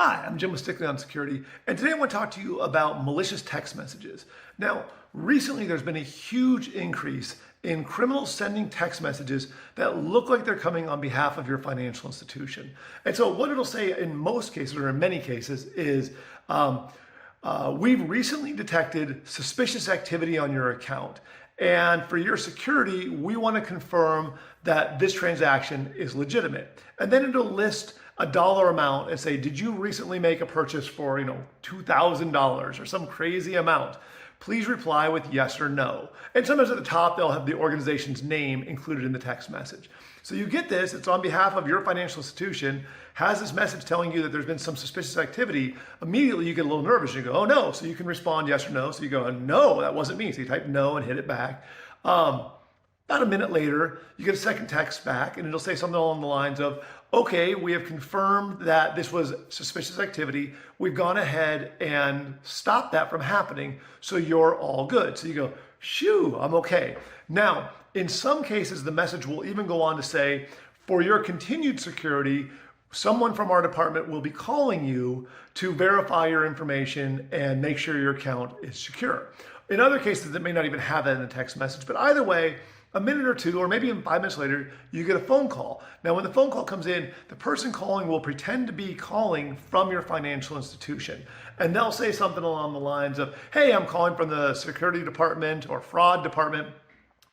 Hi, I'm Jim with Stickley on Security, and today I want to talk to you about malicious text messages. Now, recently there's been a huge increase in criminals sending text messages that look like they're coming on behalf of your financial institution. And so what it'll say in most cases, or in many cases, is we've recently detected suspicious activity on your account. And for your security, we want to confirm that this transaction is legitimate. And then it'll list a dollar amount and say, did you recently make a purchase for, $2,000 or some crazy amount? Please reply with yes or no. And sometimes at the top, they'll have the organization's name included in the text message. So you get this, it's on behalf of your financial institution, has this message telling you that there's been some suspicious activity. Immediately you get a little nervous. You go, oh no. So you can respond yes or no. So you go, no, that wasn't me. So you type no and hit it back. About a minute later, you get a second text back and it'll say something along the lines of, okay, we have confirmed that this was suspicious activity. We've gone ahead and stopped that from happening, so you're all good. So you go, shoo, I'm okay. Now, in some cases, the message will even go on to say, for your continued security, someone from our department will be calling you to verify your information and make sure your account is secure. In other cases, it may not even have that in the text message, but either way, a minute or two, or maybe even 5 minutes later, you get a phone call. Now, when the phone call comes in, the person calling will pretend to be calling from your financial institution. And they'll say something along the lines of, hey, I'm calling from the security department or fraud department,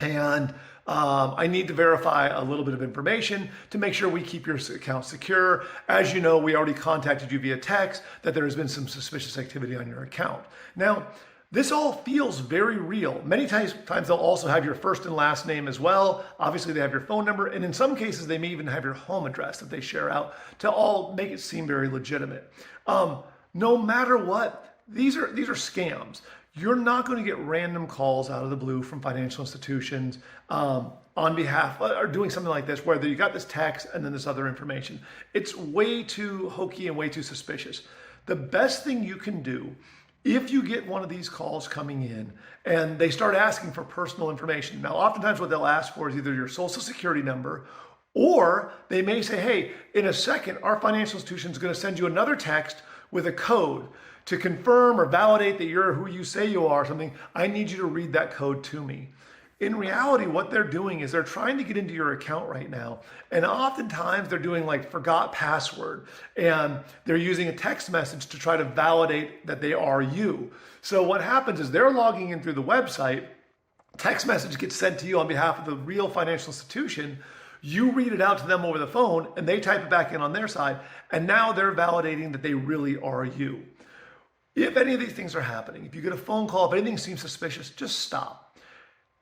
and I need to verify a little bit of information to make sure we keep your account secure. As you know, we already contacted you via text that there has been some suspicious activity on your account. Now, this all feels very real. Many times they'll also have your first and last name as well. Obviously they have your phone number, and in some cases they may even have your home address that they share out to all make it seem very legitimate. No matter what, these are scams. You're not going to get random calls out of the blue from financial institutions on behalf, or doing something like this, where you got this text and then this other information. It's way too hokey and way too suspicious. The best thing you can do, if you get one of these calls coming in and they start asking for personal information, now oftentimes what they'll ask for is either your social security number, or they may say, hey, in a second, our financial institution is going to send you another text with a code to confirm or validate that you're who you say you are or something. I need you to read that code to me. In reality, what they're doing is they're trying to get into your account right now. And oftentimes they're doing like forgot password, and they're using a text message to try to validate that they are you. So what happens is they're logging in through the website, text message gets sent to you on behalf of the real financial institution. You read it out to them over the phone and they type it back in on their side. And now they're validating that they really are you. If any of these things are happening, if you get a phone call, if anything seems suspicious, just stop.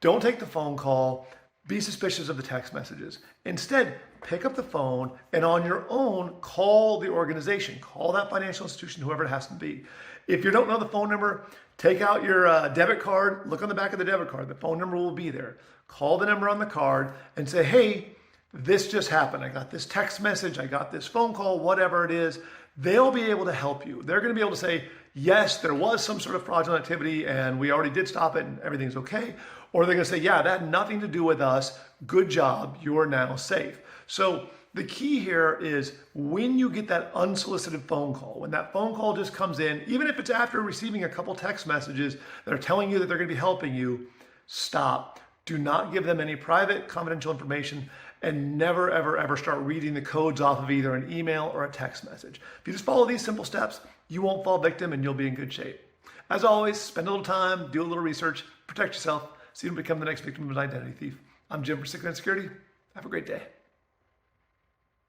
Don't take the phone call, be suspicious of the text messages. Instead, pick up the phone and on your own, call the organization, call that financial institution, whoever it has to be. If you don't know the phone number, take out your debit card, look on the back of the debit card, the phone number will be there. Call the number on the card and say, hey, this just happened. I got this text message, I got this phone call, whatever it is. They'll be able to help you. They're going to be able to say, yes, there was some sort of fraudulent activity and we already did stop it and everything's okay. Or they're going to say, yeah, that had nothing to do with us. Good job. You're now safe. So the key here is when you get that unsolicited phone call, when that phone call just comes in, even if it's after receiving a couple text messages that are telling you that they're going to be helping you, stop. Do not give them any private, confidential information, and never, ever, ever start reading the codes off of either an email or a text message. If you just follow these simple steps, you won't fall victim and you'll be in good shape. As always, spend a little time, do a little research, protect yourself, so you don't become the next victim of an identity thief. I'm Jim for Stickley on Security. Have a great day.